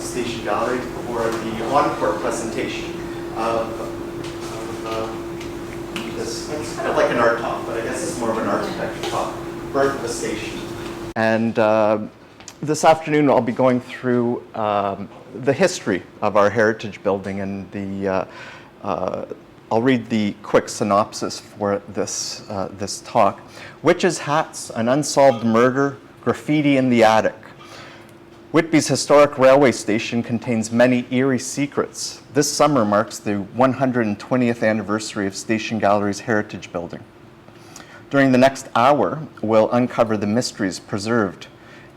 Station Gallery for the encore presentation of this. It's kind of like an art talk, but I guess it's more of an architecture talk, Birth of a Station. And this afternoon I'll be going through the history of our heritage building, and I'll read the quick synopsis for this, this talk. Witches' hats, an unsolved murder, graffiti in the attic. Whitby's historic railway station contains many eerie secrets. This summer marks the 120th anniversary of Station Gallery's heritage building. During the next hour, we'll uncover the mysteries preserved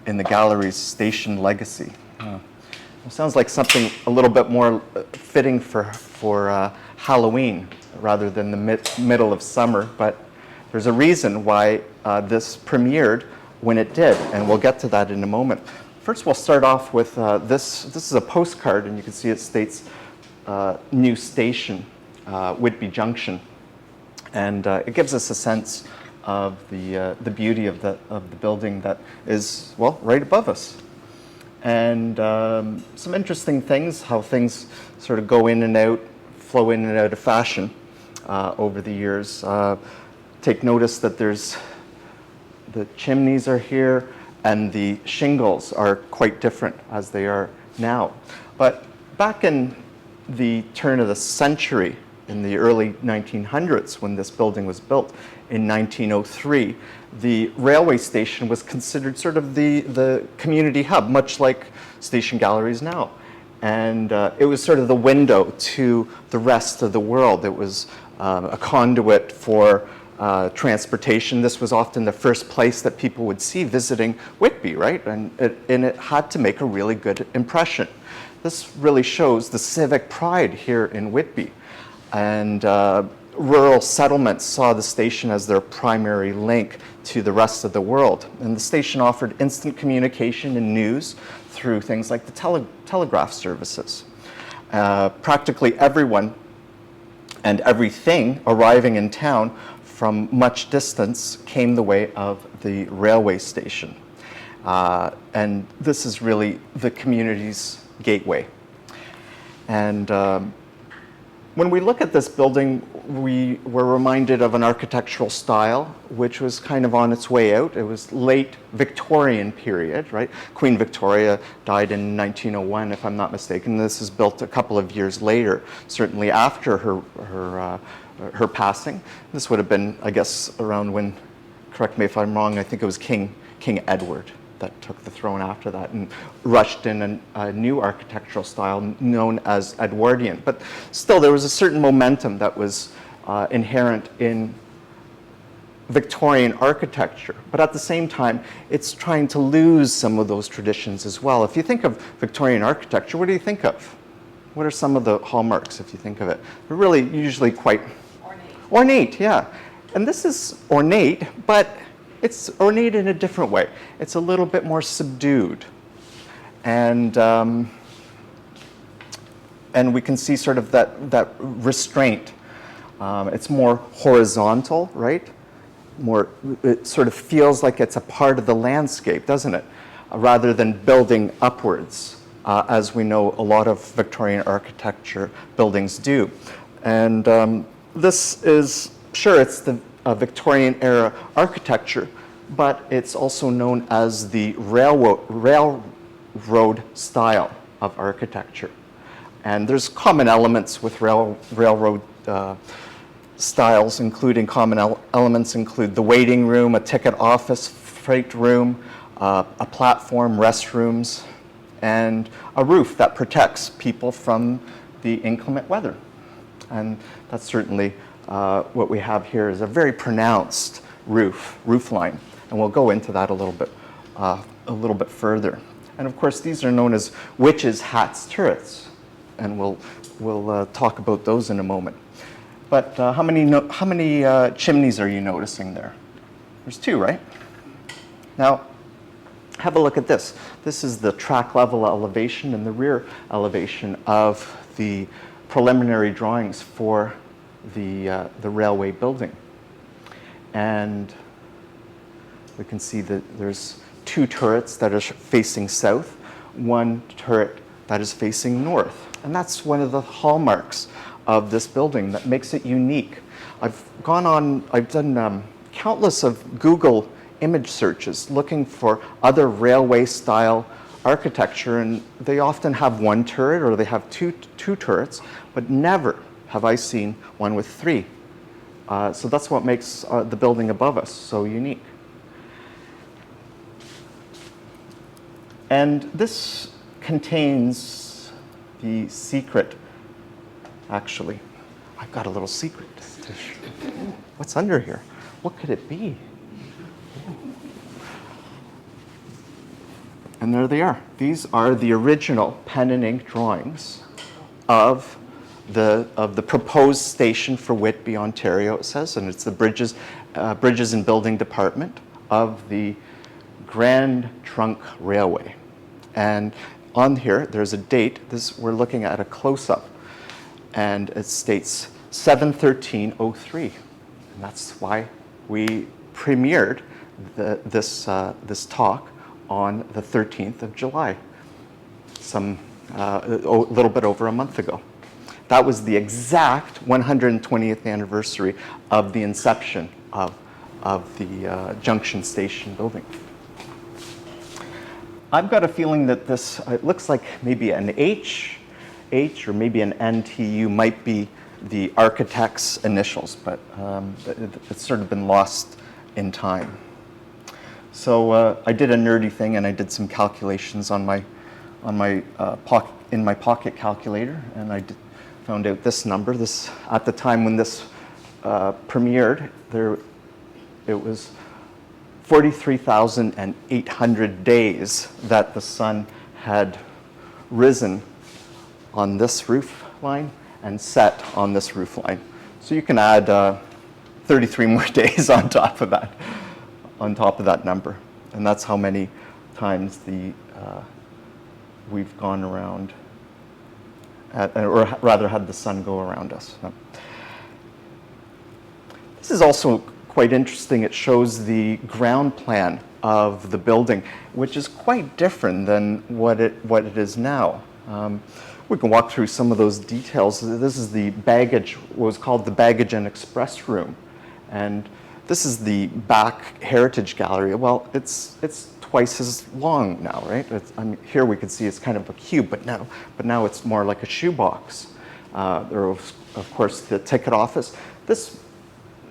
in the gallery's station legacy. It sounds like something a little bit more fitting for Halloween rather than the middle of summer, but there's a reason why this premiered when it did, and we'll get to that in a moment. First, we'll start off with this. This is a postcard, and you can see it states New Station, Whitby Junction, and it gives us a sense of the beauty of the building that is, well, right above us. And some interesting things, how things sort of go in and out, flow in and out of fashion over the years. Take notice that there's the chimneys are here, and the shingles are quite different as they are now. But back in the turn of the century, in the early 1900s, when this building was built in 1903, the railway station was considered sort of the community hub, much like Station Galleries now. And it was sort of the window to the rest of the world. It was a conduit for transportation. This was often the first place that people would see visiting Whitby, right? And it had to make a really good impression. This really shows the civic pride here in Whitby. And rural settlements saw the station as their primary link to the rest of the world. And the station offered instant communication and news through things like the telegraph services. Practically everyone and everything arriving in town from much distance came the way of the railway station. And this is really the community's gateway. And when we look at this building, we were reminded of an architectural style which was kind of on its way out. It was late Victorian period, right? Queen Victoria died in 1901, if I'm not mistaken. This is built a couple of years later, certainly after her passing. This would have been, I guess, around when, correct me if I'm wrong, I think it was King Edward that took the throne after that and rushed in a new architectural style known as Edwardian. But still, there was a certain momentum that was inherent in Victorian architecture. But at the same time, it's trying to lose some of those traditions as well. If you think of Victorian architecture, what do you think of? What are some of the hallmarks, if you think of it? They're really usually quite ornate, yeah. And this is ornate, but it's ornate in a different way. It's a little bit more subdued. And we can see sort of that restraint. It's more horizontal, right? It sort of feels like it's a part of the landscape, doesn't it? Rather than building upwards, as we know a lot of Victorian architecture buildings do. And this is, sure, it's the Victorian era architecture, but it's also known as the railroad style of architecture. And there's common elements with railroad styles, including elements include the waiting room, a ticket office, freight room, a platform, restrooms, and a roof that protects people from the inclement weather. And that's certainly what we have here is a very pronounced roof line, and we'll go into that a little bit further. And of course, these are known as witches' hats turrets, and we'll talk about those in a moment. But how many chimneys are you noticing there? There's two, right? Now, have a look at this. This is the track level elevation and the rear elevation of the preliminary drawings for the railway building. And we can see that there's two turrets that are facing south, one turret that is facing north. And that's one of the hallmarks of this building that makes it unique. I've done countless of Google image searches looking for other railway-style architecture, and they often have one turret or they have two turrets, but never have I seen one with three. So that's what makes the building above us so unique. And this contains the secret, actually. I've got a little secret. What's under here? What could it be? And there they are. These are the original pen and ink drawings of the proposed station for Whitby, Ontario, it says, and it's the Bridges and Building Department of the Grand Trunk Railway. And on here, there's a date. We're looking at a close-up, and it states 7/13/03, and that's why we premiered this talk on the 13th of July, a little bit over a month ago. That was the exact 120th anniversary of the inception of the Junction Station building. I've got a feeling that this, it looks like maybe an H or maybe an NTU might be the architect's initials, but it's sort of been lost in time. So I did a nerdy thing, and I did some calculations in my pocket calculator, and I found out this number. This, at the time when this premiered, it was 43,800 days that the sun had risen on this roof line and set on this roof line. So you can add 33 more days on top of that number. And that's how many times we've gone around, or rather had the sun go around us. This is also quite interesting. It shows the ground plan of the building, which is quite different than what it is now. We can walk through some of those details. This is the baggage, what was called the baggage and express room. And this is the back heritage gallery. Well, it's twice as long now, right? Here we can see it's kind of a cube, but now it's more like a shoebox. There was, of course, the ticket office.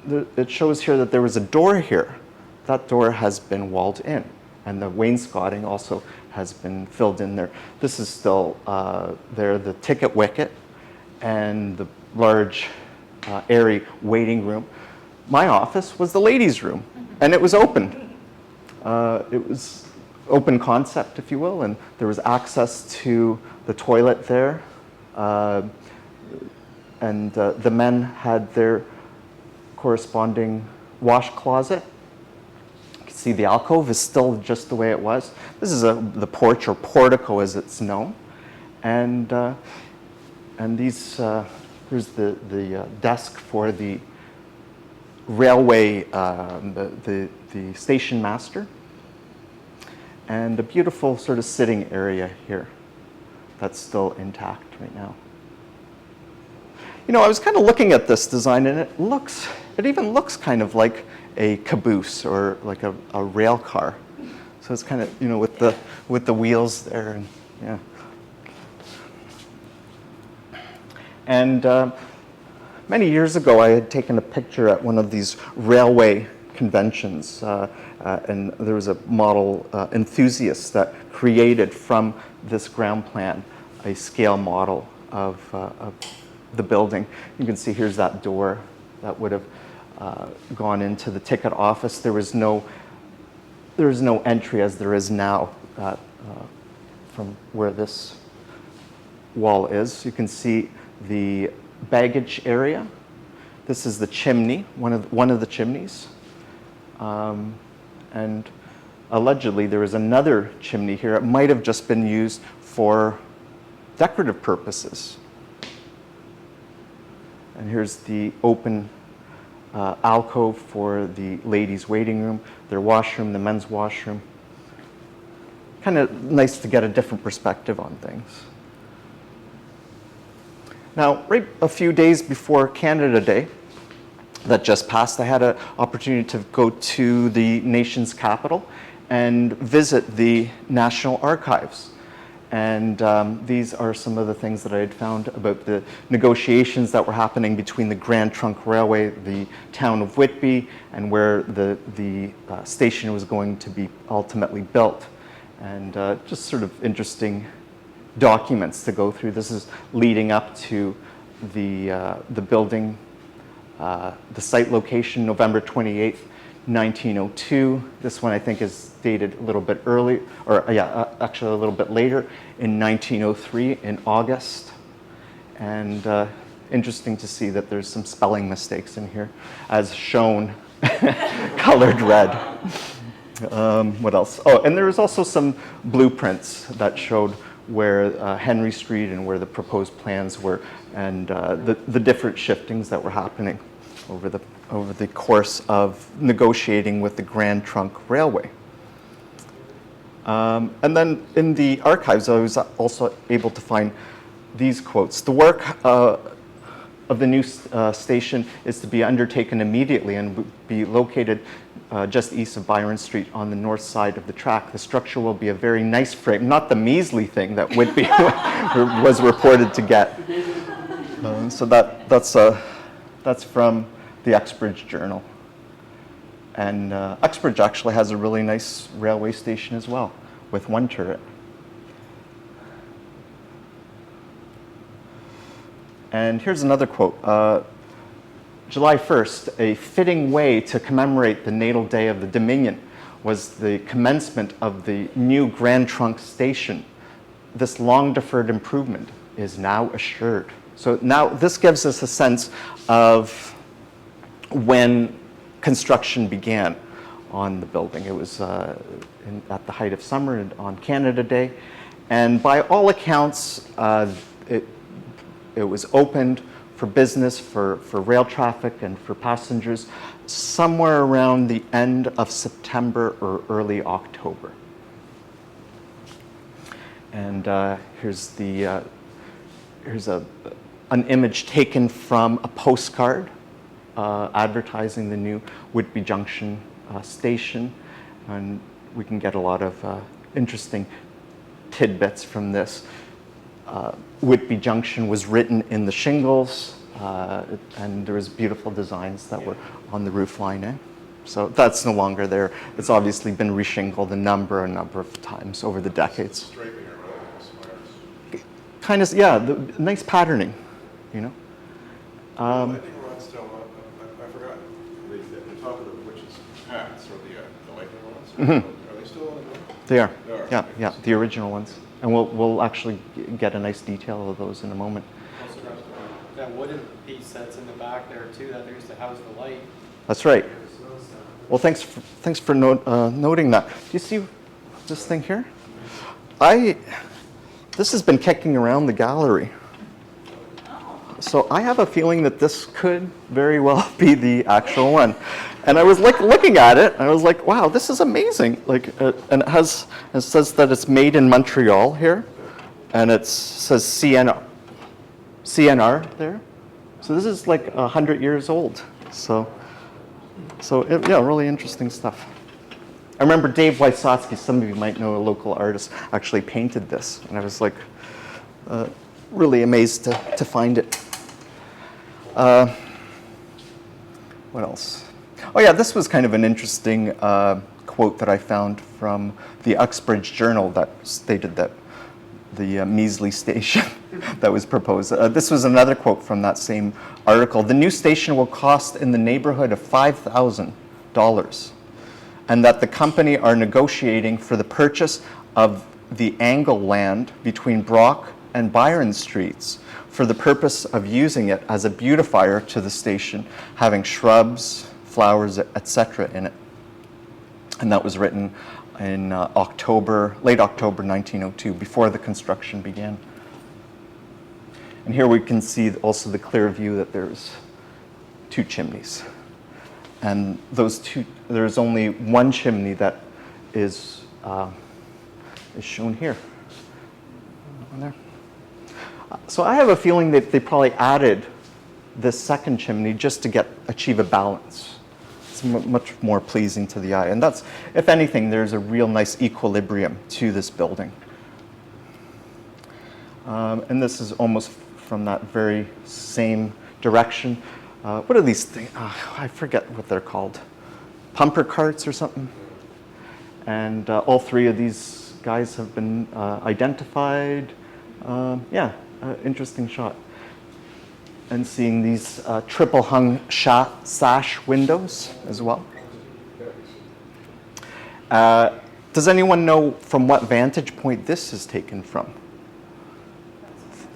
It shows here that there was a door here. That door has been walled in, and the wainscoting also has been filled in there. This is still there, the ticket wicket and the large airy waiting room. My office was the ladies' room, and it was open. It was open concept, if you will, and there was access to the toilet there, and the men had their corresponding wash closet. You can see the alcove is still just the way it was. This is the porch, or portico as it's known, and these here's the desk for the railway, the station master, and a beautiful sort of sitting area here that's still intact right now. You know, I was kind of looking at this design, and it even looks kind of like a caboose or like a rail car. So it's kind of, you know, with the wheels there, and yeah. And many years ago, I had taken a picture at one of these railway conventions, and there was a model enthusiast that created from this ground plan a scale model of the building. You can see here's that door that would have gone into the ticket office. There was no entry as there is now from where this wall is. You can see the baggage area. This is the chimney, one of the chimneys, and allegedly there is another chimney here. It might have just been used for decorative purposes. And here's the open alcove for the ladies' waiting room, their washroom, the men's washroom. Kind of nice to get a different perspective on things. Now, right a few days before Canada Day that just passed, I had an opportunity to go to the nation's capital and visit the National Archives. And these are some of the things that I had found about the negotiations that were happening between the Grand Trunk Railway, the town of Whitby, and where the station was going to be ultimately built. And just sort of interesting documents to go through. This is leading up to the building, the site location, November 28th, 1902. This one I think is dated a little bit early, or actually a little bit later, in 1903 in August. And interesting to see that there's some spelling mistakes in here, as shown, colored red. What else? Oh, and there was also some blueprints that showed where Henry Street and where the proposed plans were, and the different shiftings that were happening over the course of negotiating with the Grand Trunk Railway. And then in the archives, I was also able to find these quotes. The work of the new station is to be undertaken immediately and be located just east of Byron Street on the north side of the track. The structure will be a very nice frame, not the measly thing that Whitby was reported to get. So that's from the Uxbridge Journal. And Uxbridge actually has a really nice railway station as well, with one turret. And here's another quote. July 1st, a fitting way to commemorate the natal day of the Dominion was the commencement of the new Grand Trunk Station. This long-deferred improvement is now assured. So now this gives us a sense of when construction began on the building. It was at the height of summer and on Canada Day. And by all accounts, it was opened for business, for rail traffic and for passengers somewhere around the end of September or early October. And here's an image taken from a postcard advertising the new Whitby Junction station. And we can get a lot of interesting tidbits from this. Whitby Junction was written in the shingles, and there was beautiful designs that were on the roof line. So that's no longer there. It's obviously been reshingled a number of times over the decades. Kind of, yeah, the nice patterning, you know. I think Ron's still on. I forgot the top of the witch's hats, or the lightning rods. Mm-hmm. Are they still on the door? They are. They are. Yeah, Okay. yeah, the original ones. And we'll actually get a nice detail of those in a moment. Also, that wooden piece that's in the back there too, that there used to house the light. That's right. Well, thanks for noting that. Do you see this thing here? This has been kicking around the gallery. So I have a feeling that this could very well be the actual one. And I was looking at it, and I was like, wow, this is amazing. And it says that it's made in Montreal here, and it says CNR there. So this is like 100 years old. So yeah, really interesting stuff. I remember Dave Wysocki, some of you might know, a local artist, actually painted this, and I was like really amazed to find it. What else? Oh yeah, this was kind of an interesting quote that I found from the Uxbridge Journal that stated that the measly station that was proposed. This was another quote from that same article. The new station will cost in the neighborhood of $5,000, and that the company are negotiating for the purchase of the angle land between Brock and Byron Streets for the purpose of using it as a beautifier to the station, having shrubs, flowers, etc. in it. And that was written in late October 1902, before the construction began. And here we can see also the clear view that there's two chimneys. And those two, there's only one chimney that is shown here. There. So I have a feeling that they probably added this second chimney just to achieve a balance. It's much more pleasing to the eye. And that's, if anything, there's a real nice equilibrium to this building. And this is almost from that very same direction. What are these things? I forget what they're called. Pumper carts or something? And all three of these guys have been identified. Interesting shot. And seeing these triple hung sash windows as well. Does anyone know from what vantage point this is taken from?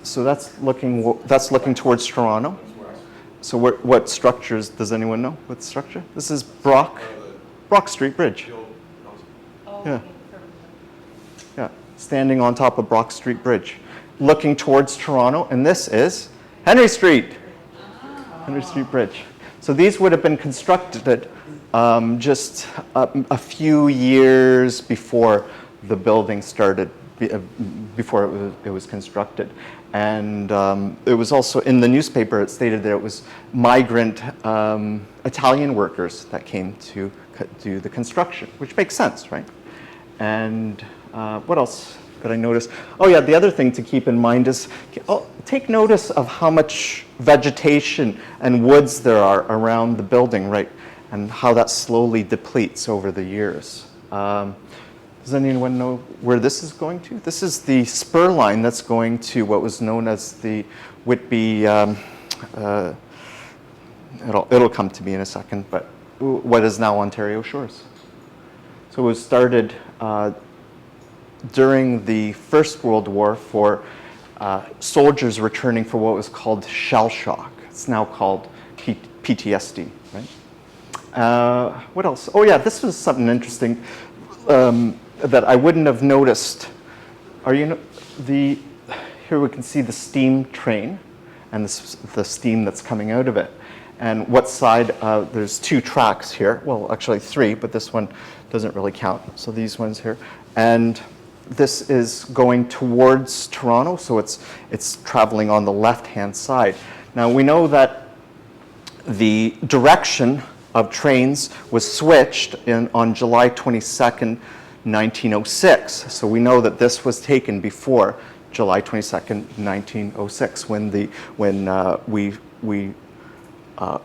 So that's looking towards Toronto. So what structures, does anyone know what structure? This is Brock Street Bridge. Yeah. Yeah, standing on top of Brock Street Bridge, looking towards Toronto, and this is Henry Street Bridge. So these would have been constructed just a few years before the building started, before it was constructed. And it was also in the newspaper, it stated that it was migrant Italian workers that came to do the construction, which makes sense, right? And what else could I notice? Oh yeah, the other thing to keep in mind is, take notice of how much vegetation and woods there are around the building, right? And how that slowly depletes over the years. Does anyone know where this is going to? This is the spur line that's going to what was known as the Whitby, it'll come to me in a second, but what is now Ontario Shores. So it was started during the First World War for soldiers returning for what was called shell shock. It's now called PTSD, right? What else? Oh yeah, this was something interesting that I wouldn't have noticed. Here we can see the steam train and the steam that's coming out of it. And what side, there's two tracks here. Well, actually three, but this one doesn't really count. So these ones here. And this is going towards Toronto, so it's traveling on the left-hand side. Now we know that the direction of trains was switched on July 22nd, 1906. So we know that this was taken before July 22nd, 1906, when we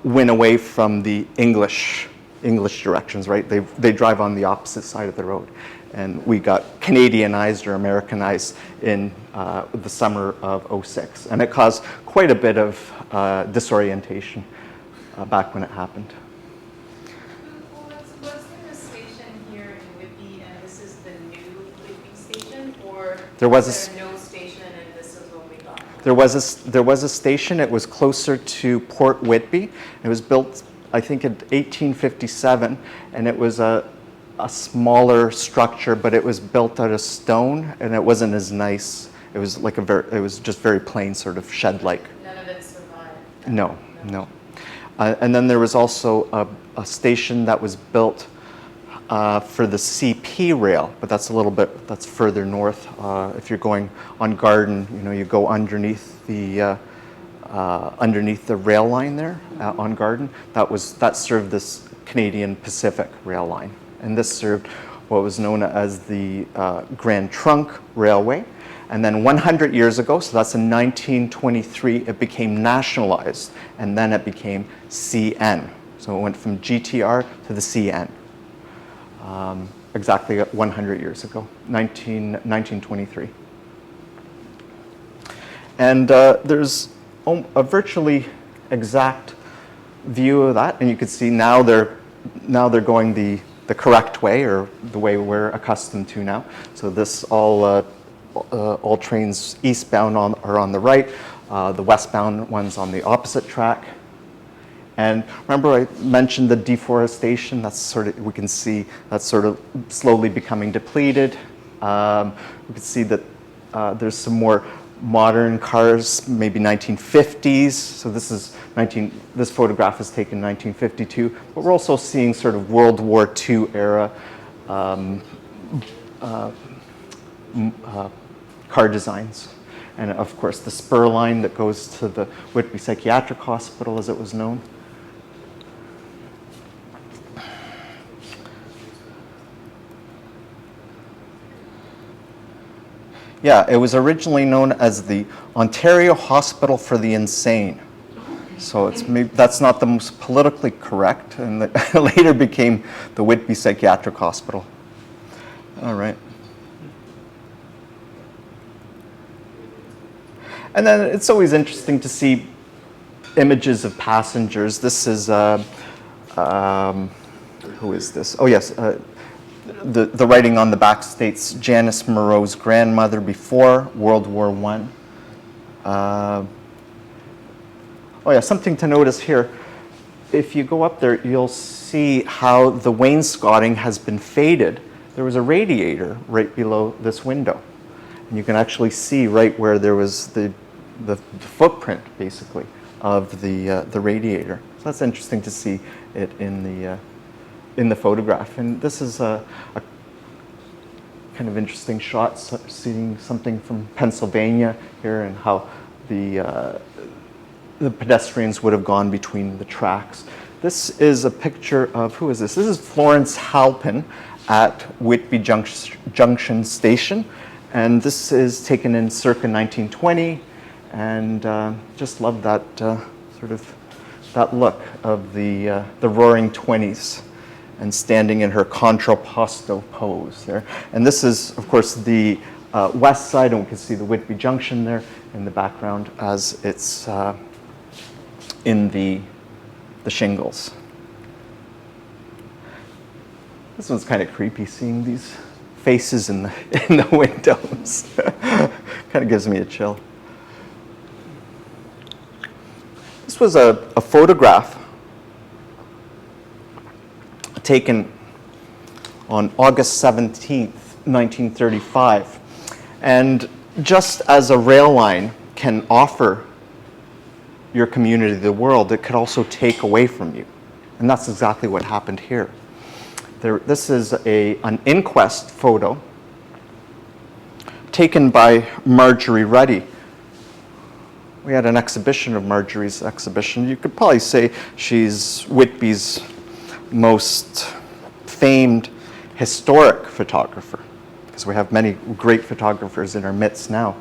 went away from the English directions, right? They drive on the opposite side of the road. And we got Canadianized or Americanized in the summer of 06. And it caused quite a bit of disorientation back when it happened. Was there a station here in Whitby and this is the new Whitby station? Or was there no station and this is what we got? There was a station. It was closer to Port Whitby. It was built, I think, in 1857, and it was a smaller structure, but it was built out of stone, and it wasn't as nice. It was like it was just very plain, sort of shed-like. None of it survived. No. And then there was also a station that was built for the CP rail, but that's that's further north. If you're going on Garden, you go underneath the rail line there on Garden. That served this Canadian Pacific rail line, and this served what was known as the Grand Trunk Railway. And then 100 years ago, so that's in 1923, it became nationalized, and then it became CN. So it went from GTR to the CN. Exactly 100 years ago, 1923. And there's a virtually exact view of that, and you can see now they're going the correct way, or the way we're accustomed to now. So this all trains eastbound are on the right, the westbound ones on the opposite track. And remember I mentioned the deforestation, we can see that's sort of slowly becoming depleted. We can see that there's some more modern cars, maybe 1950s. So this photograph is taken in 1952, but we're also seeing sort of World War II era car designs. and of course the spur line that goes to the Whitby Psychiatric Hospital, as it was known. Yeah, it was originally known as the Ontario Hospital for the Insane. So that's not the most politically correct, and it later became the Whitby Psychiatric Hospital. All right. And then it's always interesting to see images of passengers. This is, who is this? Oh yes, the writing on the back states Janice Moreau's grandmother before World War I. Oh yeah, something to notice here. If you go up there, you'll see how the wainscoting has been faded. There was a radiator right below this window. And you can actually see right where there was the footprint, basically, of the radiator. So that's interesting to see it in the photograph. And this is a kind of interesting shot, seeing something from Pennsylvania here and how the pedestrians would have gone between the tracks. This is a picture of, who is this? This is Florence Halpin at Whitby Junction Station. And this is taken in circa 1920. And just love that sort of, that look of the roaring 20s and standing in her contrapposto pose there. And this is, of course, the west side, and we can see the Whitby Junction there in the background as it's in the shingles. This one's kind of creepy, seeing these faces in the windows. Kind of gives me a chill. This was a photograph taken on August 17th, 1935. And just as a rail line can offer your community the world, it could also take away from you. And that's exactly what happened here. This is an inquest photo taken by Marjorie Ruddy. We had an exhibition of Marjorie's exhibition. You could probably say she's Whitby's most famed historic photographer, because we have many great photographers in our midst now.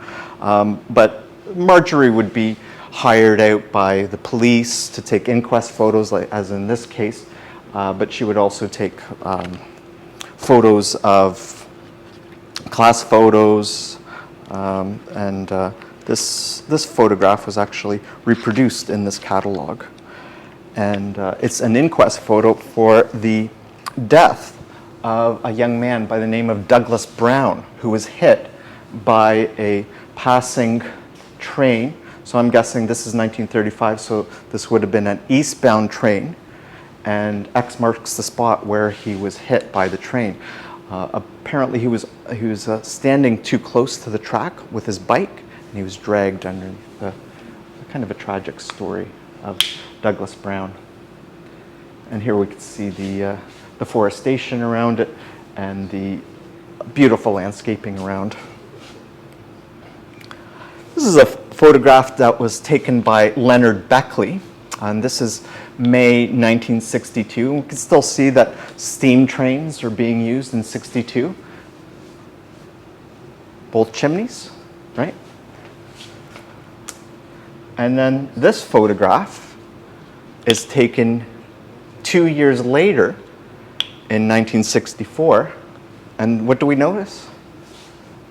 But Marjorie would be hired out by the police to take inquest photos, like, as in this case, but she would also take photos of class photos, and this photograph was actually reproduced in this catalog. And it's an inquest photo for the death of a young man by the name of Douglas Brown, who was hit by a passing train. So I'm guessing this is 1935, so this would have been an eastbound train, and X marks the spot where he was hit by the train. Apparently he was standing too close to the track with his bike, and he was dragged underneath kind of a tragic story of Douglas Brown. And here we can see the forestation around it and the beautiful landscaping around. This is a photograph that was taken by Leonard Beckley, and this is May 1962. We can still see that steam trains are being used in 62. Both chimneys, right? And then this photograph is taken 2 years later in 1964. And what do we notice?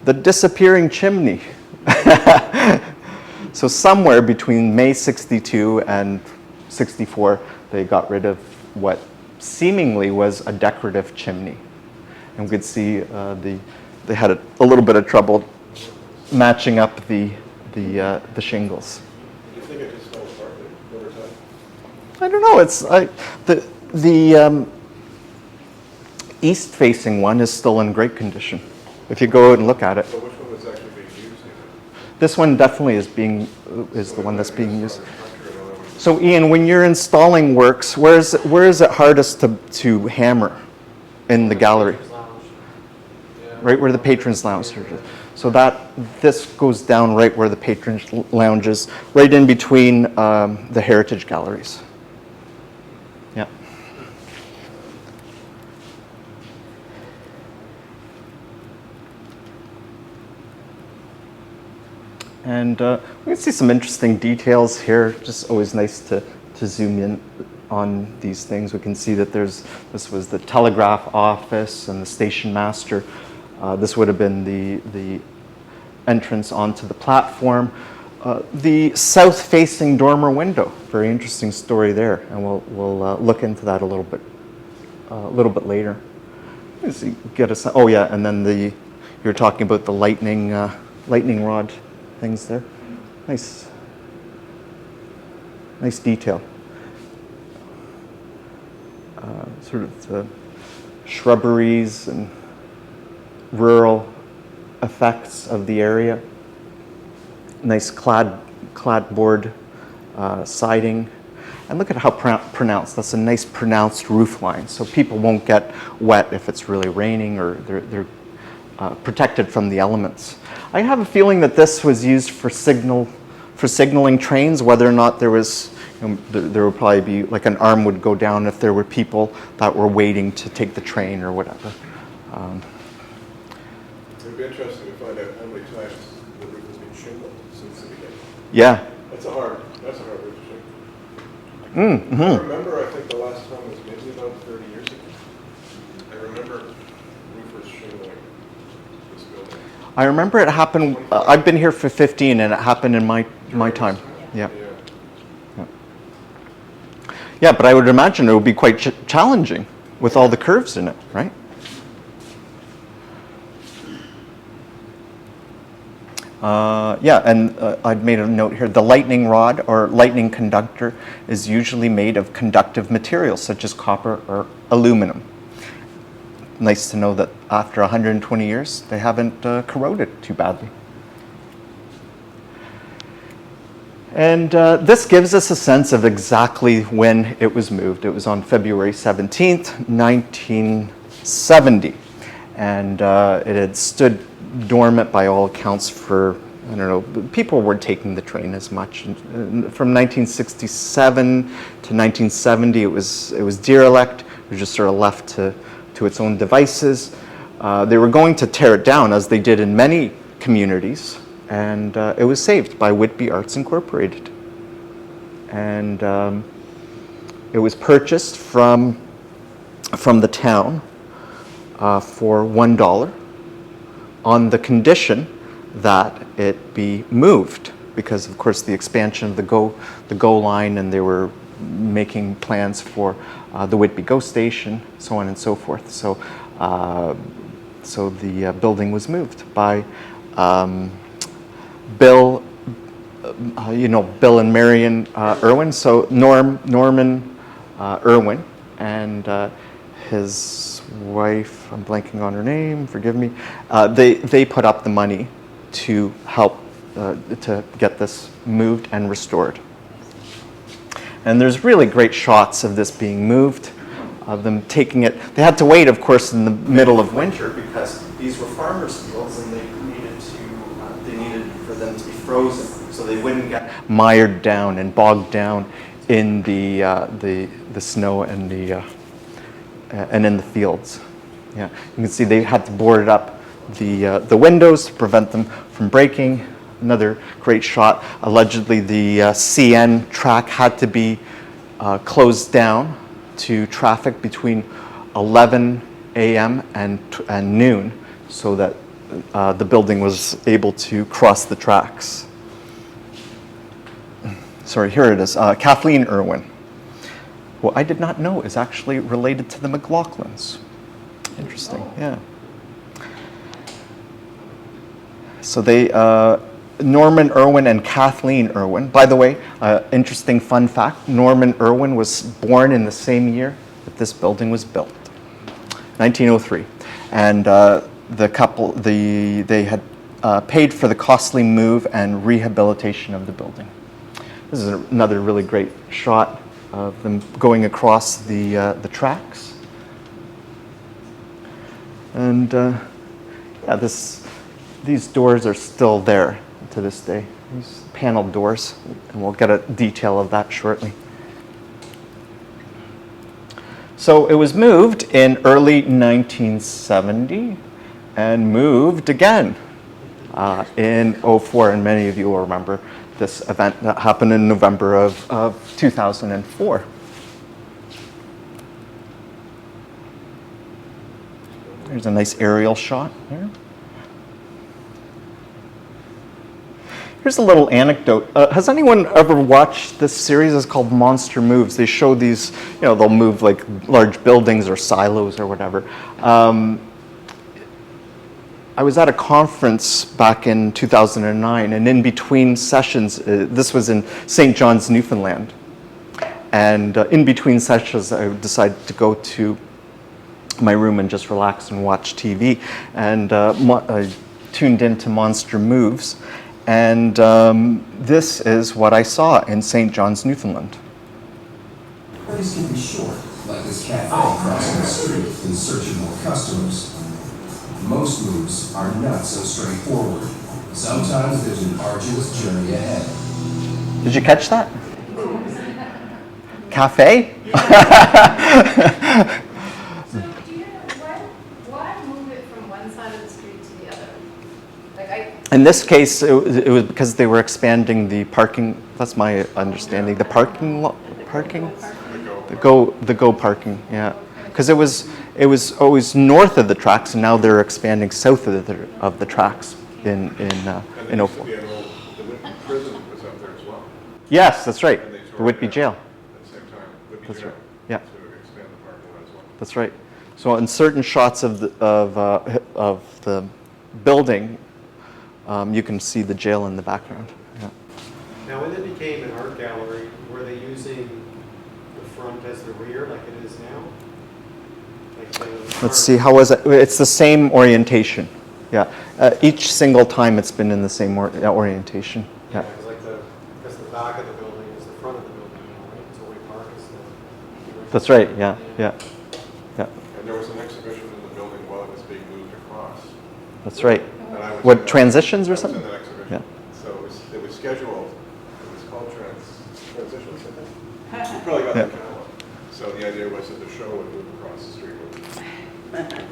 The disappearing chimney. So somewhere between May 62 and 64, they got rid of what seemingly was a decorative chimney. And we could see they had a little bit of trouble matching up the shingles. Do you think it just fell apart over time? I don't know. It's the east-facing one is still in great condition. If you go out and look at it. So which one was actually being used? This one definitely is the one that's being used. So Ian, when you're installing works, where is it hardest to hammer in the gallery? right where the patrons lounge is. So this goes down right where the patrons lounge is, right in between the heritage galleries. Yeah. And we can see some interesting details here. Just always nice to zoom in on these things. We can see that this was the telegraph office and the station master. This would have been the entrance onto the platform. The south-facing dormer window, very interesting story there, and we'll look into that a little bit later. Oh yeah, and then you're talking about the lightning rod things there. Nice detail. Sort of the shrubberies and rural effects of the area. Nice clapboard siding. And look at how pronounced. That's a nice pronounced roof line. So people won't get wet if it's really raining, or they're protected from the elements. I have a feeling that this was used for signaling trains, whether or not there was, there would probably be, like an arm would go down if there were people that were waiting to take the train or whatever. It'd be interesting to find out how many times the roof has been shingled since the beginning. Yeah. That's a hard roof to shingle. Mm-hmm. I remember, I think the last time was maybe about 30 years ago. I remember roofers shingling this building. I remember it happened, I've been here for 15 and it happened in my time. Yeah. Yeah, but I would imagine it would be quite challenging with all the curves in it, right? Yeah, and I'd made a note here. The lightning rod or lightning conductor is usually made of conductive materials such as copper or aluminum. Nice to know that after 120 years, they haven't corroded too badly. And this gives us a sense of exactly when it was moved. It was on February 17th, 1970. And it had stood dormant by all accounts for, I don't know, people weren't taking the train as much. And from 1967 to 1970, it was derelict. It was just sort of left to its own devices. They were going to tear it down, as they did in many communities. And it was saved by Whitby Arts Incorporated. And it was purchased from the town for $1 on the condition that it be moved, because of course the expansion of the GO line, and they were making plans for the Whitby GO station, so on and so forth. So the building was moved by Bill and Marion Irwin. So Norman Irwin and his wife, I'm blanking on her name, forgive me, they put up the money to help to get this moved and restored. And there's really great shots of this being moved, of them taking it. They had to wait, of course, in the middle of winter, because these were farmers' fields, and they needed for them to be frozen, so they wouldn't get mired down and bogged down in the snow and in the fields. Yeah, you can see they had to board up the windows to prevent them from breaking. Another great shot. Allegedly, the CN track had to be closed down to traffic between 11 a.m. and noon, so that the building was able to cross the tracks. Sorry, here it is. Kathleen Irwin, who I did not know is actually related to the McLaughlins. Interesting, yeah. So they, Norman Irwin and Kathleen Irwin. By the way, interesting fun fact, Norman Irwin was born in the same year that this building was built, 1903. And the couple, they had paid for the costly move and rehabilitation of the building. This is another really great shot of them going across the tracks. And yeah, these doors are still there to this day. These paneled doors, and we'll get a detail of that shortly. So it was moved in early 1970 and moved again in 2004, and many of you will remember this event that happened in November of 2004. There's a nice aerial shot there. Here's a little anecdote. Has anyone ever watched this series? It's called Monster Moves. They show these, they'll move like large buildings or silos or whatever. I was at a conference back in 2009, and in between sessions, this was in St. John's, Newfoundland. And in between sessions, I decided to go to my room and just relax and watch TV. And I tuned into Monster Moves. And this is what I saw in St. John's, Newfoundland. Days can be short, like this cafe crossing the street in search of more customers. Most moves are not so straightforward. Sometimes there's an arduous journey ahead. Did you catch that? Cafe? So do you know, why move it from one side of the street to the other? In this case, it was because they were expanding the parking. That's my understanding. The parking lot, the go parking. Yeah, because it was always north of the tracks, and now they're expanding south of the tracks in And there used to 04. be an old, the Whitby prison was up there as well. Yes, that's right. And they The tore Whitby it down jail. at the same time. Whitby That's jail. right. Yeah. To expand the parking lot as well. That's right. So in certain shots of the building, you can see the jail in the background. Yeah. Now, when it became an art gallery, were they using the front as the rear like it is now? Let's see, how was it? It's the same orientation. Yeah. Each single time it's been in the same orientation. Yeah. Because the back of the building is the front of the building, right? So we park is the... That's right. Yeah. Yeah. Yeah. And there was an exhibition in the building while it was being moved across. That's right. And I was in What, that- transitions or I was something? in that exhibition. Yeah. So it was scheduled, it was called Transitions, I think. You probably got Yeah. that kind of one. So the idea was that the show would move across the street with the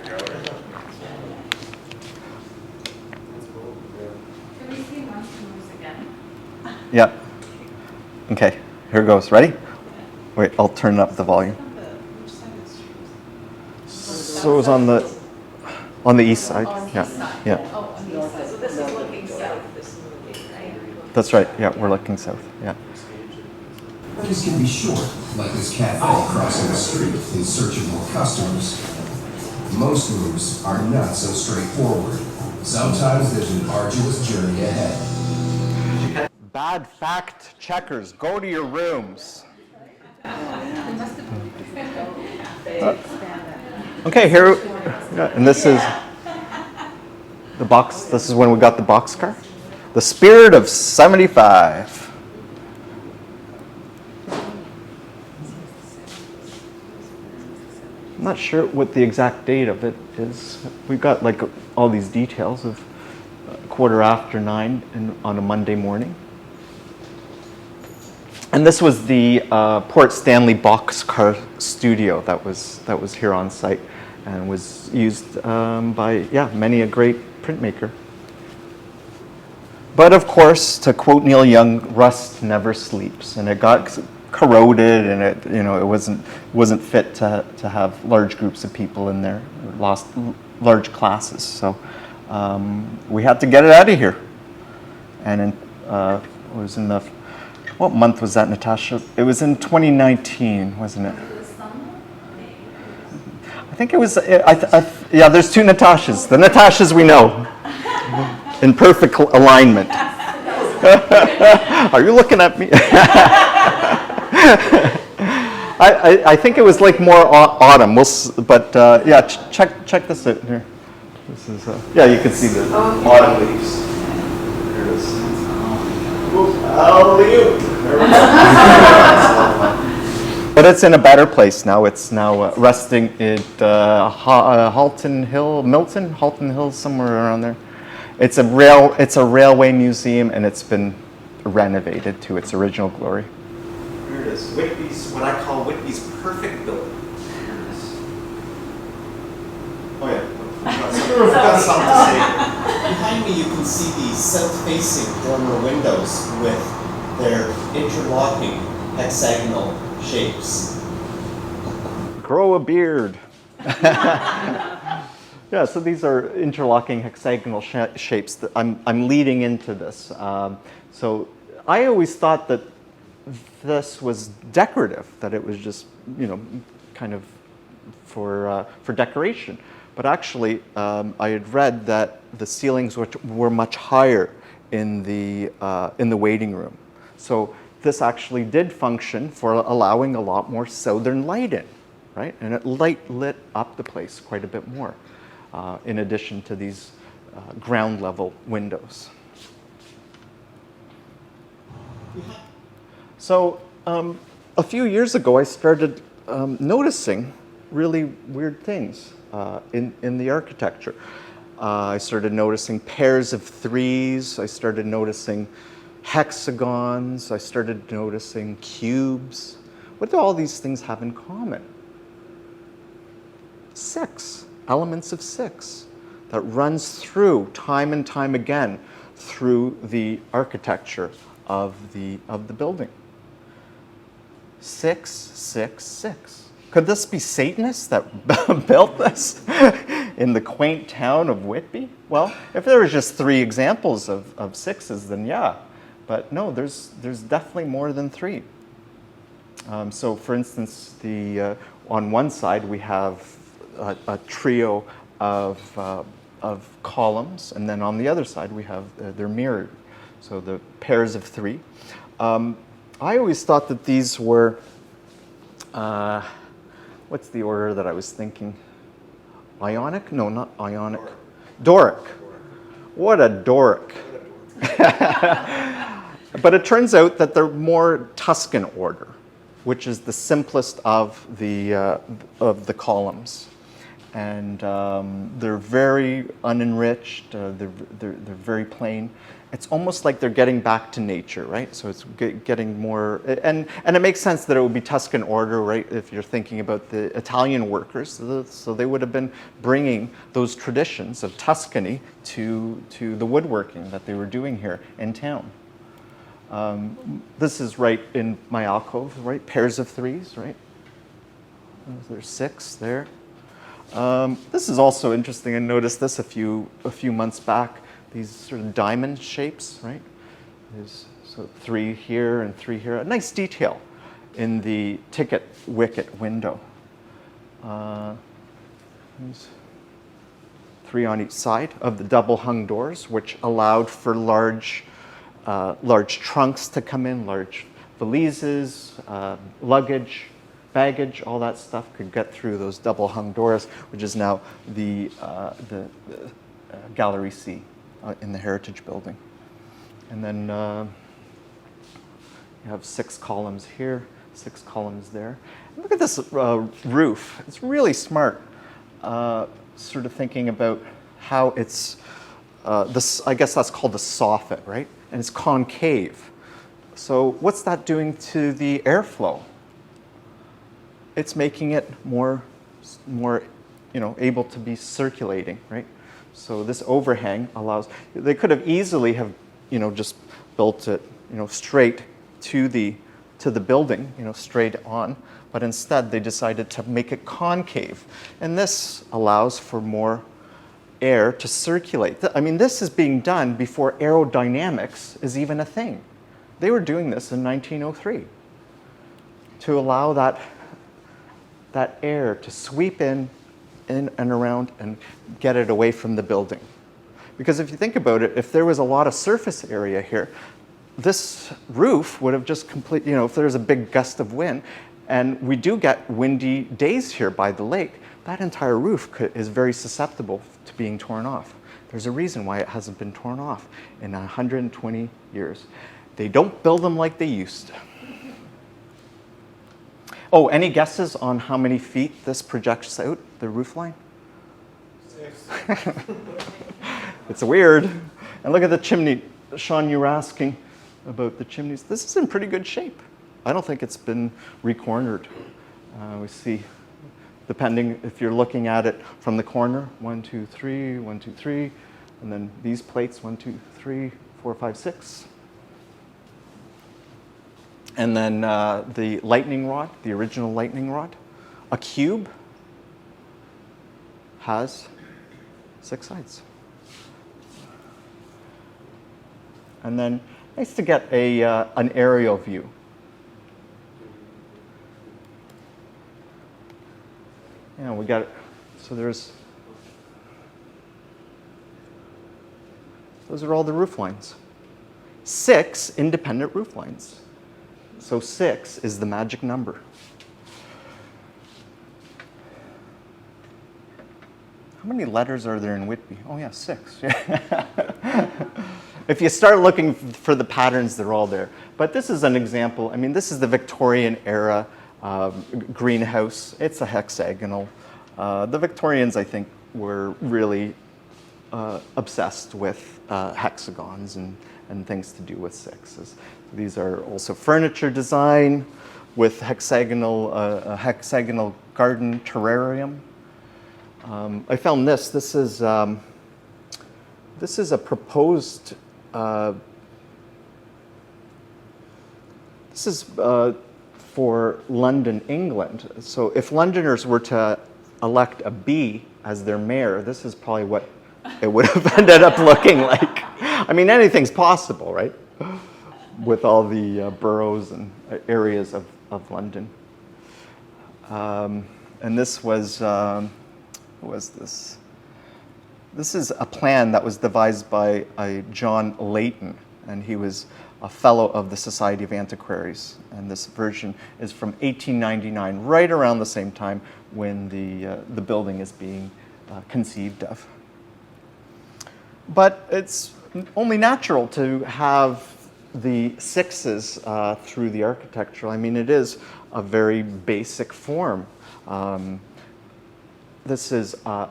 gallery. That's cool. Can we see Monster Moves again? Yeah. Okay. Here goes. Ready? Wait, I'll turn up the volume. Which side of the street? So it was on the east side. On the Yeah. east side? Yeah. Oh, on the east side. So this is looking south, right? That's right. Yeah, we're looking south. Yeah. Days can be short, like this cafe crossing the street in search of more customers. Most moves are not so straightforward. Sometimes there's an arduous journey ahead. Bad fact checkers, go to your rooms. Okay, here, yeah, and this is the box. This is when we got the boxcar. The Spirit of 75. I'm not sure what the exact date of it is. We've got like all these details of 9:15 on a Monday morning. And this was the Port Stanley boxcar studio that was here on site and was used by many a great printmaker. But of course, to quote Neil Young, rust never sleeps, and it got corroded, and it wasn't fit to have large groups of people in there. It lost large classes, so we had to get it out of here. And it was in the what month was that, Natasha? It was in 2019, wasn't it? I think it was. Yeah, there's two Natashas. The Natashas we know, in perfect alignment. Are you looking at me? I think it was like more autumn. But yeah, check this out here. This is yeah, you can see the autumn leaves. Here it is. But it's in a better place now. It's now resting at Halton Hill, Halton Hill, somewhere around there. It's a railway museum, and it's been renovated to its original glory. Here it is, Whitby's, what I call Whitby's perfect building. Here it is. Oh yeah, we've got something to say. Behind me, you can see the south-facing dormer windows with their interlocking hexagonal shapes. Grow a beard. Yeah, so these are interlocking hexagonal shapes. That I'm leading into this. So I always thought that this was decorative, that it was just, kind of for decoration. But actually, I had read that the ceilings were much higher in the waiting room. So this actually did function for allowing a lot more southern light in, right? And it lit up the place quite a bit more, in addition to these ground level windows. So a few years ago, I started noticing really weird things in the architecture. I started noticing pairs of threes. I started noticing hexagons. I started noticing cubes. What do all these things have in common? 6, elements of 6 that runs through time and time again through the architecture of the building. 6, 6, 6. Could this be Satanists that built this in the quaint town of Whitby? Well, if there was just 3 examples of 6s, then yeah. But no, there's definitely more than 3. So for instance, on one side we have a trio of columns, and then on the other side we have they're mirrored. So the pairs of 3. I always thought that these were, what's the order that I was thinking? Ionic? No, not Ionic. Doric. What a Doric. But it turns out that they're more Tuscan order, which is the simplest of the columns. And they're very unenriched, they're very plain. It's almost like they're getting back to nature, right? So it's getting more, and it makes sense that it would be Tuscan order, right? If you're thinking about the Italian workers, so they would have been bringing those traditions of Tuscany to the woodworking that they were doing here in town. This is right in my alcove, right? Pairs of 3s, right? There's 6 there. This is also interesting. I noticed this a few months back. These sort of diamond shapes, right? There's 3 here and 3 here. A nice detail in the ticket wicket window. There's 3 on each side of the double hung doors, which allowed for large trunks to come in, large valises, luggage, baggage, all that stuff could get through those double hung doors, which is now the Gallery C in the Heritage Building. And then you have 6 columns here, 6 columns there. And look at this roof. It's really smart, sort of thinking about how it's, I guess that's called the soffit, right? And it's concave. So what's that doing to the airflow? It's making it more able to be circulating, right? So this overhang allows, they could have easily have, just built it, straight to the building, straight on, but instead they decided to make it concave. And this allows for more air to circulate. I mean, this is being done before aerodynamics is even a thing. They were doing this in 1903 to allow that air to sweep in and around and get it away from the building. Because if you think about it, if there was a lot of surface area here, this roof would have just if there's a big gust of wind, and we do get windy days here by the lake, that entire roof is very susceptible to being torn off. There's a reason why it hasn't been torn off in 120 years. They don't build them like they used to. Oh, any guesses on how many feet this projects out, the roof line? 6. It's weird. And look at the chimney. Sean, you were asking about the chimneys. This is in pretty good shape. I don't think it's been recornered. We see, depending if you're looking at it from the corner, 1, 2, 3, 1, 2, 3, and then these plates, 1, 2, 3, 4, 5, 6. And then the lightning rod, the original lightning rod. A cube has 6 sides. And then nice to get an aerial view. Yeah, we got it. So those are all the roof lines. 6 independent roof lines. So 6 is the magic number. How many letters are there in Whitby? Oh yeah, 6. If you start looking for the patterns, they're all there. But this is an example. I mean, this is the Victorian era greenhouse. It's a hexagonal. The Victorians, I think, were really obsessed with hexagons and things to do with 6s. These are also furniture design with a hexagonal garden terrarium. I found this. This is a proposed. This is for London, England. So if Londoners were to elect a bee as their mayor, this is probably what it would have ended up looking like. I mean, anything's possible, right? With all the boroughs and areas of London. And this was, what was this? This is a plan that was devised by John Layton, and he was a fellow of the Society of Antiquaries. And this version is from 1899, right around the same time when the building is being conceived of. But it's only natural to have the 6s through the architecture. I mean, it is a very basic form. This is a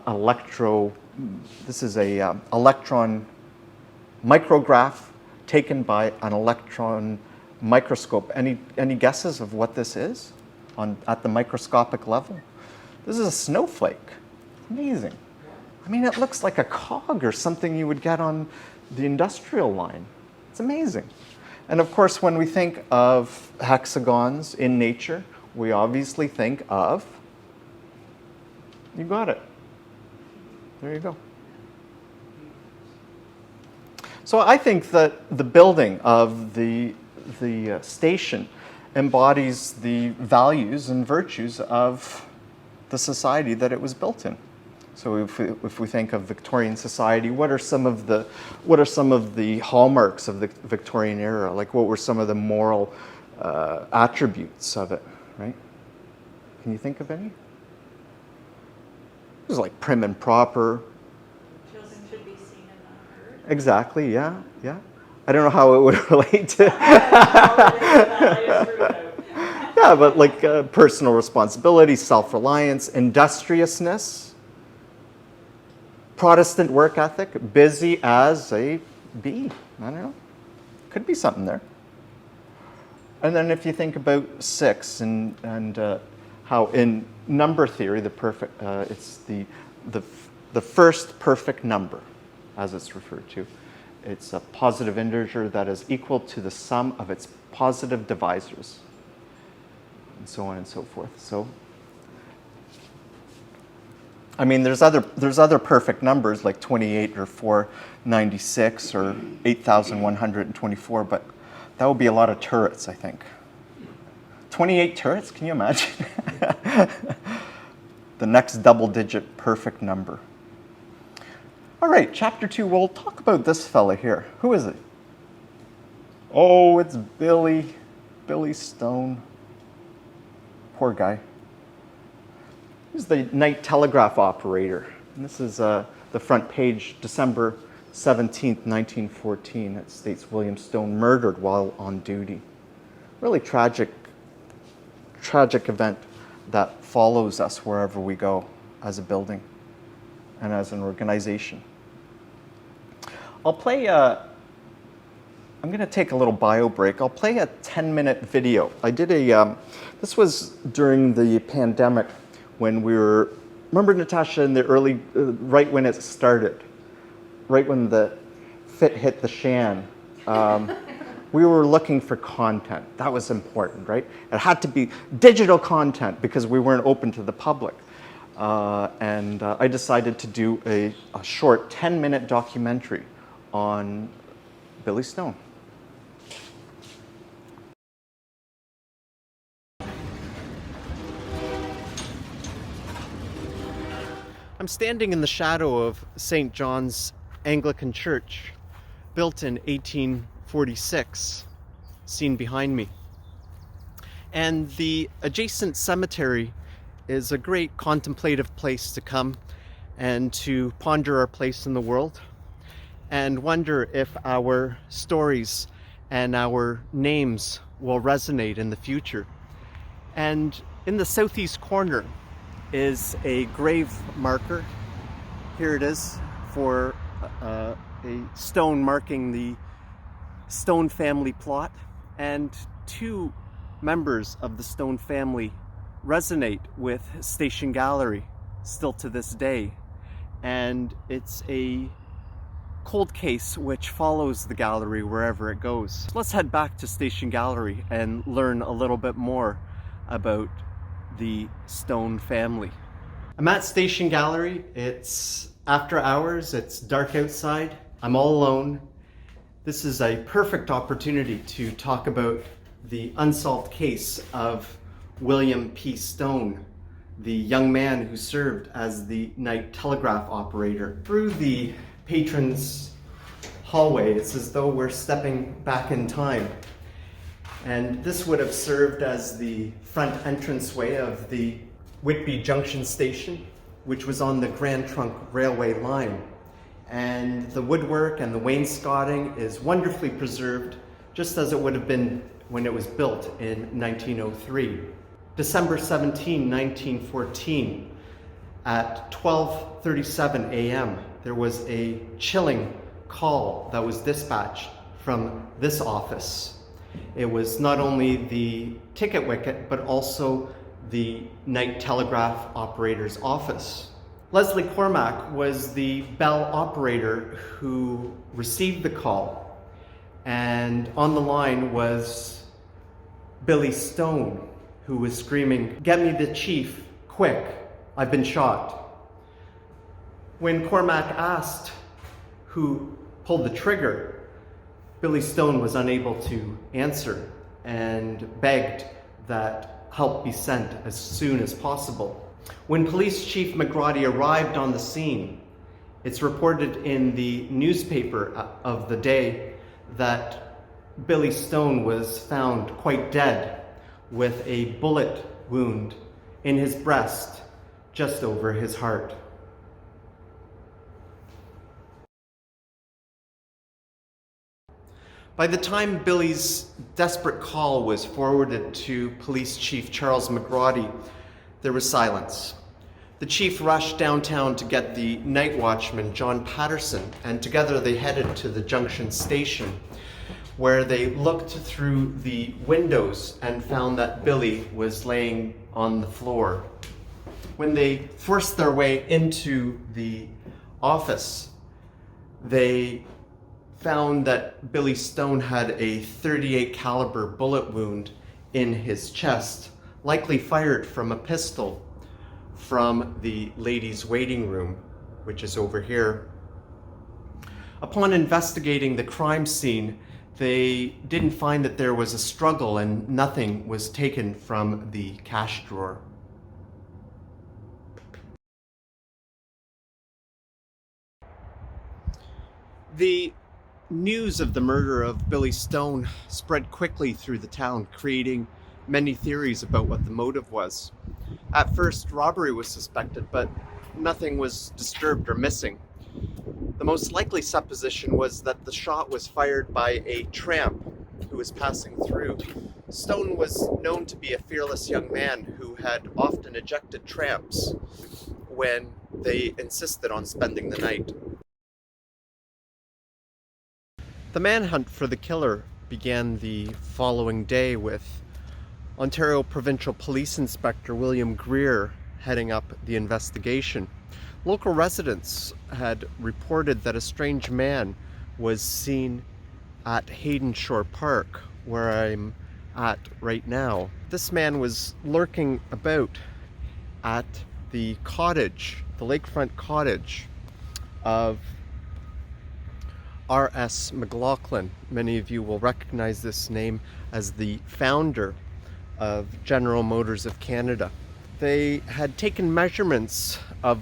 electron micrograph taken by an electron microscope. Any guesses of what this is at the microscopic level? This is a snowflake. Amazing. I mean, it looks like a cog or something you would get on the industrial line. It's amazing. And of course, when we think of hexagons in nature, we obviously think of, you got it. There you go. So I think that the building of the station embodies the values and virtues of the society that it was built in. So if we think of Victorian society, what are some of the hallmarks of the Victorian era? Like, what were some of the moral attributes of it, right? Can you think of any? It was like prim and proper. Children should be seen and not heard. Exactly, yeah. I don't know how it would relate to. Yeah, but like personal responsibility, self-reliance, industriousness, Protestant work ethic, busy as a bee. I don't know. Could be something there. And then if you think about 6 and how in number theory, it's the first perfect number, as it's referred to. It's a positive integer that is equal to the sum of its positive divisors, and so on and so forth. So, I mean, there's other perfect numbers like 28 or 496 or 8,124, but that would be a lot of turrets, I think. 28 turrets? Can you imagine? The next double-digit perfect number. All right, chapter 2, we'll talk about this fella here. Who is it? Oh, it's Billy Stone. Poor guy. He's the night telegraph operator. And this is the front page, December 17th, 1914. It states William Stone murdered while on duty. Really tragic tragic event that follows us wherever we go as a building and as an organization. I'll play I'm going to take a little bio break. I'll play a 10-minute video. I did this was during the pandemic when we were, remember Natasha, in the early, right when it started, right when the fit hit the shan. We were looking for content. That was important, right? It had to be digital content because we weren't open to the public. And I decided to do a short 10-minute documentary on Billy Stone. I'm standing in the shadow of St. John's Anglican Church, built in 1846, seen behind me. And the adjacent cemetery is a great contemplative place to come and to ponder our place in the world and wonder if our stories and our names will resonate in the future. And in the southeast corner is a grave marker. Here it is for a stone marking the Stone family plot, and two members of the Stone family resonate with Station Gallery still to this day, and it's a cold case which follows the gallery wherever it goes. Let's head back to Station Gallery and learn a little bit more about the Stone family. I'm at Station Gallery. It's after hours, it's dark outside. I'm all alone. This is a perfect opportunity to talk about the unsolved case of William P. Stone, the young man who served as the night telegraph operator. Through the patrons' hallway, it's as though we're stepping back in time. And this would have served as the front entranceway of the Whitby Junction station, which was on the Grand Trunk Railway line. And the woodwork and the wainscoting is wonderfully preserved, just as it would have been when it was built in 1903. December 17, 1914, at 12:37 a.m., there was a chilling call that was dispatched from this office. It was not only the ticket wicket, but also the night telegraph operator's office. Leslie Cormack was the bell operator who received the call, and on the line was Billy Stone, who was screaming, "Get me the chief, quick, I've been shot." When Cormack asked who pulled the trigger, Billy Stone was unable to answer and begged that help be sent as soon as possible. When Police Chief McGrady arrived on the scene, it's reported in the newspaper of the day that Billy Stone was found quite dead with a bullet wound in his breast just over his heart. By the time Billy's desperate call was forwarded to Police Chief Charles McGrady, there was silence. The chief rushed downtown to get the night watchman, John Patterson, and together they headed to the Junction station, where they looked through the windows and found that Billy was laying on the floor. When they forced their way into the office, they found that Billy Stone had a .38 caliber bullet wound in his chest, likely fired from a pistol from the ladies' waiting room, which is over here. Upon investigating the crime scene, they didn't find that there was a struggle and nothing was taken from the cash drawer. The news of the murder of Billy Stone spread quickly through the town, creating many theories about what the motive was. At first, robbery was suspected, but nothing was disturbed or missing. The most likely supposition was that the shot was fired by a tramp who was passing through. Stone was known to be a fearless young man who had often ejected tramps when they insisted on spending the night. The manhunt for the killer began the following day with Ontario Provincial Police Inspector William Greer heading up the investigation. Local residents had reported that a strange man was seen at Hayden Shore Park, where I'm at right now. This man was lurking about at the cottage, the lakefront cottage of R.S. McLaughlin. Many of you will recognize this name as the founder of General Motors of Canada. They had taken measurements of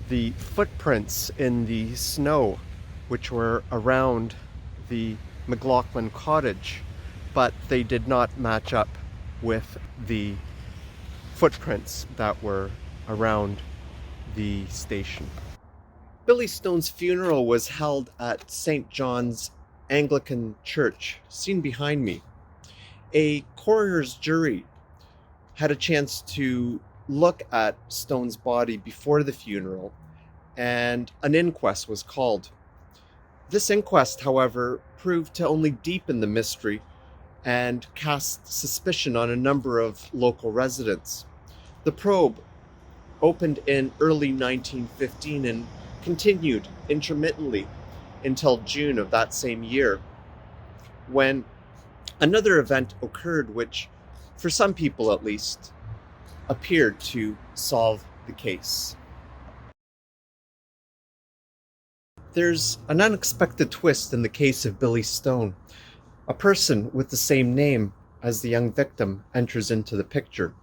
the footprints in the snow which were around the McLaughlin cottage, but they did not match up with the footprints that were around the station. Billy Stone's funeral was held at St. John's Anglican Church, seen behind me. A coroner's jury had a chance to look at Stone's body before the funeral, and an inquest was called. This inquest, however, proved to only deepen the mystery and cast suspicion on a number of local residents. The probe opened in early 1915 and continued intermittently until June of that same year, when another event occurred which, for some people at least, appeared to solve the case. There's an unexpected twist in the case of Billy Stone. A person with the same name as the young victim enters into the picture.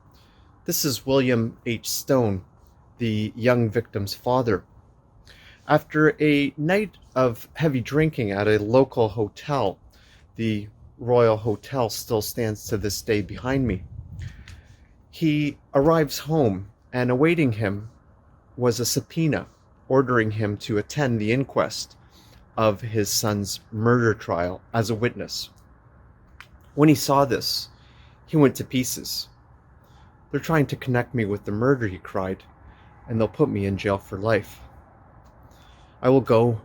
This is William H. Stone, the young victim's father. After a night of heavy drinking at a local hotel, the Royal Hotel still stands to this day behind me, he arrives home, and awaiting him was a subpoena ordering him to attend the inquest of his son's murder trial as a witness. When he saw this, he went to pieces. "They're trying to connect me with the murder," he cried, "and they'll put me in jail for life. I will go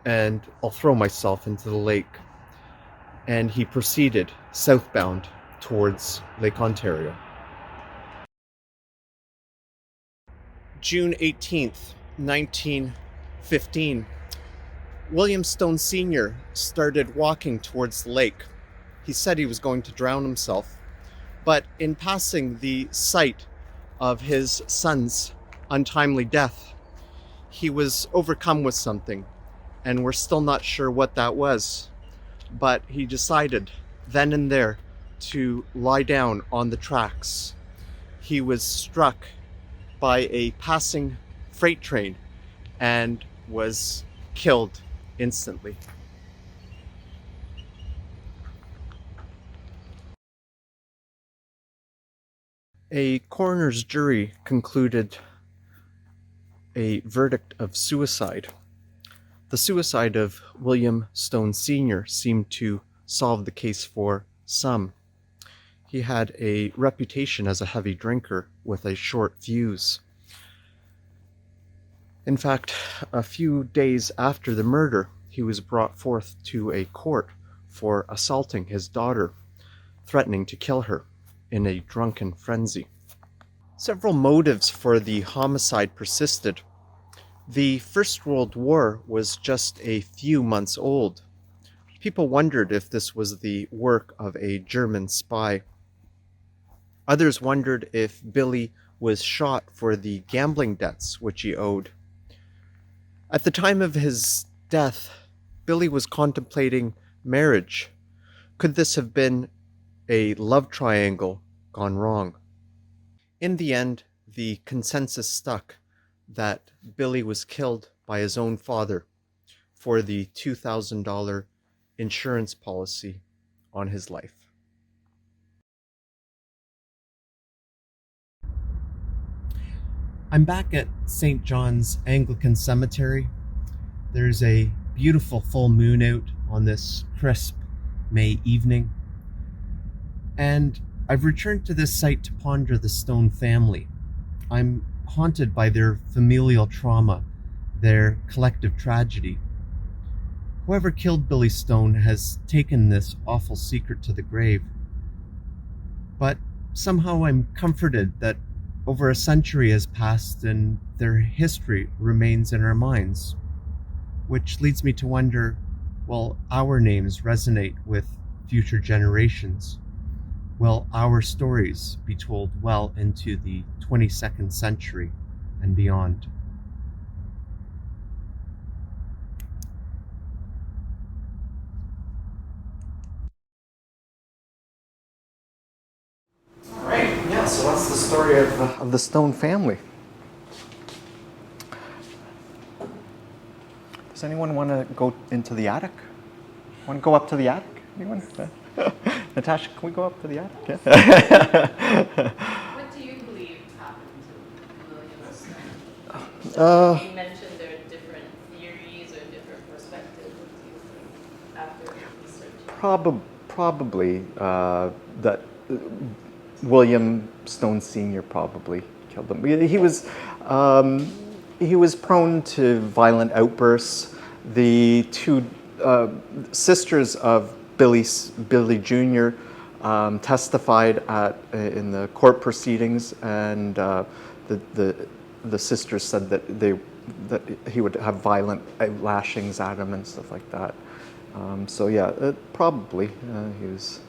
and I'll throw myself into the lake." And he proceeded southbound towards Lake Ontario. June 18th, 1915, William Stone Sr. started walking towards the lake. He said he was going to drown himself, but in passing the site of his son's untimely death, he was overcome with something, and we're still not sure what that was. But he decided then and there to lie down on the tracks. He was struck by a passing freight train and was killed instantly. A coroner's jury concluded a verdict of suicide. The suicide of William Stone Sr. seemed to solve the case for some. He had a reputation as a heavy drinker with a short fuse. In fact, a few days after the murder, he was brought forth to a court for assaulting his daughter, threatening to kill her in a drunken frenzy. Several motives for the homicide persisted. The First World War was just a few months old. People wondered if this was the work of a German spy. Others wondered if Billy was shot for the gambling debts which he owed. At the time of his death, Billy was contemplating marriage. Could this have been a love triangle gone wrong? In the end, the consensus stuck that Billy was killed by his own father for the $2,000 insurance policy on his life. I'm back at St. John's Anglican Cemetery. There's a beautiful full moon out on this crisp May evening. And I've returned to this site to ponder the Stone family. I'm haunted by their familial trauma, their collective tragedy. Whoever killed Billy Stone has taken this awful secret to the grave. But somehow I'm comforted that over a century has passed and their history remains in our minds, which leads me to wonder, will our names resonate with future generations? Will our stories be told well into the 22nd century and beyond? All right, yeah, so that's the story of the Stone family. Does anyone want to go into the attic? Want to go up to the attic? Anyone? Natasha, can we go up to the attic? Yeah. What do you believe happened to William Stone? You mentioned there are different theories or different perspectives. What do you think after research? Probably that William Stone Sr. probably killed him. He was prone to violent outbursts. The two sisters of Billy Jr. Testified in the court proceedings, and the sisters said that he would have violent lashings at him and stuff like that. So yeah, probably he was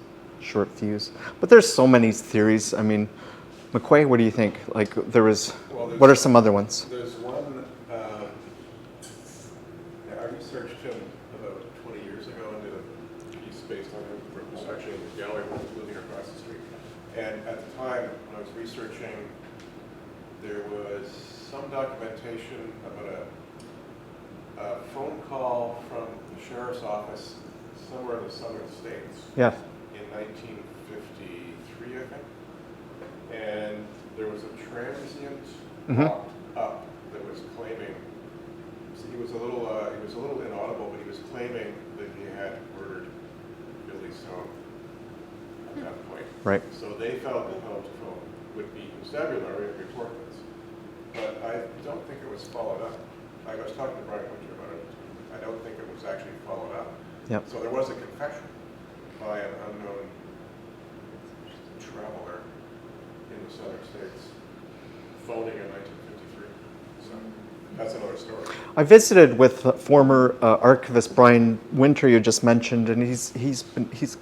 short fuse. But there's so many theories. I mean, McQuay, what do you think? Like there was. What are some other ones? There's one. I researched him about 20 years ago and did a piece based on him. It was actually in the gallery when I was living across the street. And at the time, when I was researching, there was some documentation about a phone call from the sheriff's office somewhere in the southern states. Yes. In 1953, I think. And there was a transient popped up that was claiming, so he was a little inaudible, but he was claiming that he had murdered Billy Stone at that point. Right. So they felt that phone would be constabulary and report this. But I don't think it was followed up. I was talking to Brian Winter about it. I don't think it was actually followed up. Yep. So there was a confession by an unknown traveler in the southern states, phoning in 1953. So that's another story. I visited with former archivist Brian Winter, you just mentioned, and he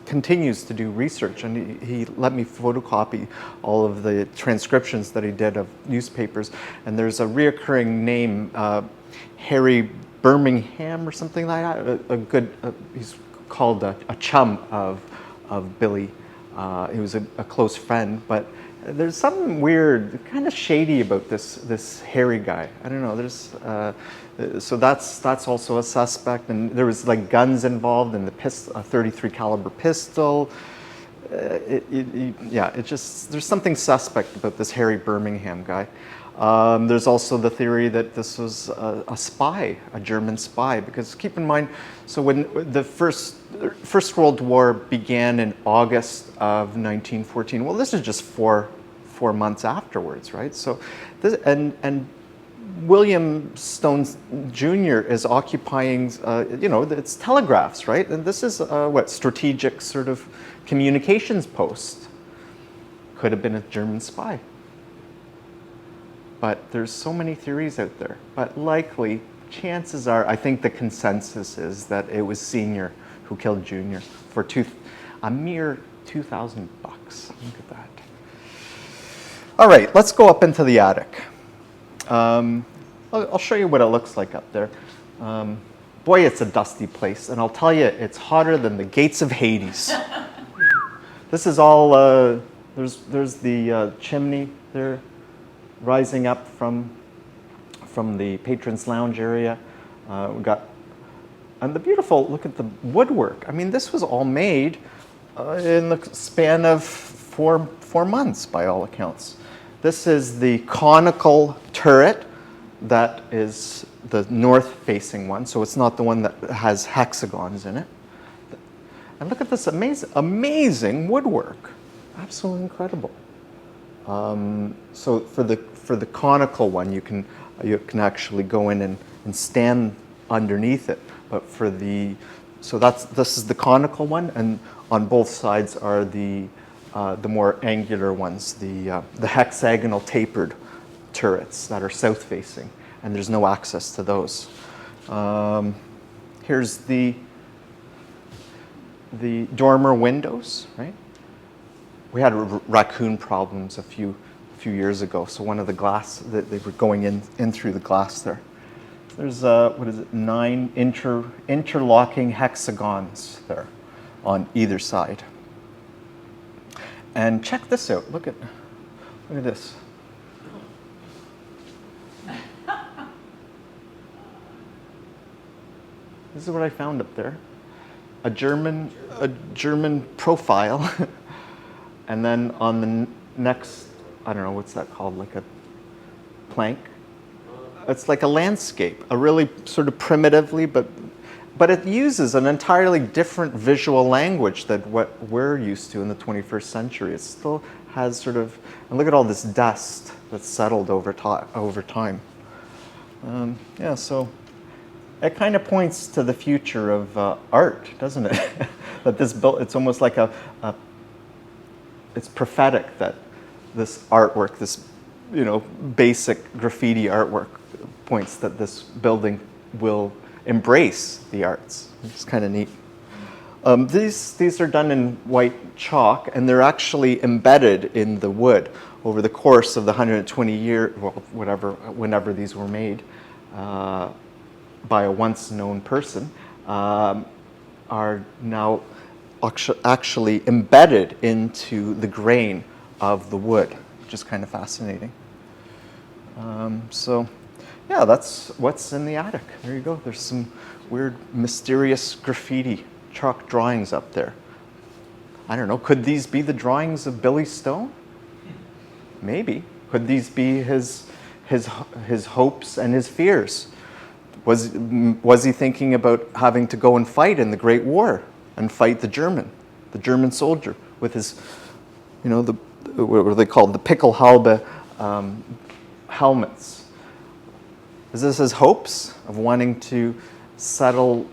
continues to do research, and he let me photocopy all of the transcriptions that he did of newspapers. And there's a reoccurring name, Harry Birmingham or something like that. He's called a chum of Billy. He was a close friend, but there's something weird, kind of shady about this Harry guy. I don't know. So that's also a suspect, and there was like guns involved in the a 33 caliber pistol. There's something suspect about this Harry Birmingham guy. There's also the theory that this was a spy, a German spy, because keep in mind, so when the First World War began in August of 1914, well, this is just four months afterwards, right? So, and William Stone Jr. is occupying, it's telegraphs, right? And this is strategic sort of communications post. Could have been a German spy. But there's so many theories out there. But likely, chances are, I think the consensus is that it was Senior who killed Junior for a mere $2,000. Look at that. All right, let's go up into the attic. I'll show you what it looks like up there. Boy, it's a dusty place, and I'll tell you, it's hotter than the gates of Hades. This is all, there's the chimney there rising up from the patrons' lounge area. We got, and the beautiful, look at the woodwork. I mean, this was all made in the span of four months, by all accounts. This is the conical turret that is the north-facing one, so it's not the one that has hexagons in it. And look at this amazing woodwork. Absolutely incredible. So for the conical one, you can actually go in and stand underneath it. But this is the conical one, and on both sides are the more angular ones, the hexagonal tapered turrets that are south facing, and there's no access to those. Here's the dormer windows, right? We had raccoon problems a few years ago, so one of the glass that they were going in through the glass there. There's 9 interlocking hexagons there on either side. And check this out. Look at this. This is what I found up there. A German profile. And then on the next, I don't know, what's that called? Like a plank? It's like a landscape, a really sort of primitively, but it uses an entirely different visual language than what we're used to in the 21st century. It still has sort of, and look at all this dust that's settled over time. Yeah, so it kind of points to the future of art, doesn't it? That it's almost like it's prophetic that this artwork, this basic graffiti artwork, points that this building will embrace the arts. It's kind of neat. These are done in white chalk, and they're actually embedded in the wood over the course of the 120 years, well, whenever these were made by a once known person, are now actually embedded into the grain of the wood, which is kind of fascinating. So, yeah, that's what's in the attic. There you go. There's some weird, mysterious graffiti chalk drawings up there. I don't know. Could these be the drawings of Billy Stone? Maybe. Could these be his hopes and his fears? Was he thinking about having to go and fight in the Great War and fight the German soldier with his, what are they called? The Pickelhaube helmets. Is this his hopes of wanting to settle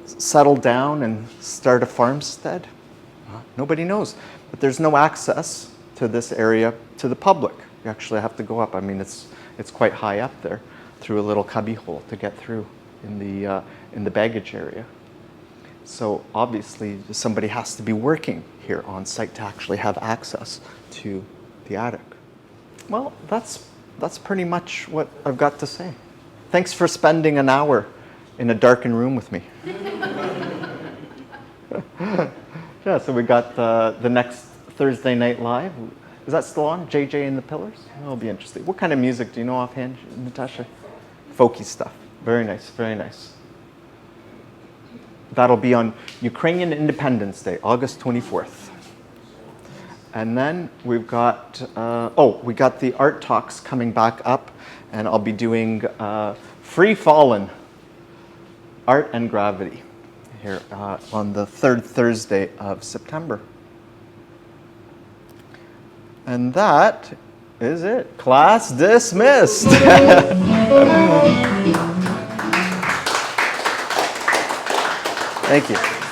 down and start a farmstead? Nobody knows. But there's no access to this area to the public. You actually have to go up. I mean, it's quite high up there through a little cubbyhole to get through in the baggage area. So obviously somebody has to be working here on site to actually have access to the attic. Well, that's pretty much what I've got to say. Thanks for spending an hour in a darkened room with me. Yeah, so we got the next Thursday Night Live. Is that still on? JJ and the Pillars? That'll be interesting. What kind of music do you know offhand, Natasha? Folky stuff. Very nice, very nice. That'll be on Ukrainian Independence Day, August 24th. And then we've got, we got the art talks coming back up, and I'll be doing Free Fallen, Art and Gravity, here on the 3rd Thursday of September. And that is it. Class dismissed. Thank you.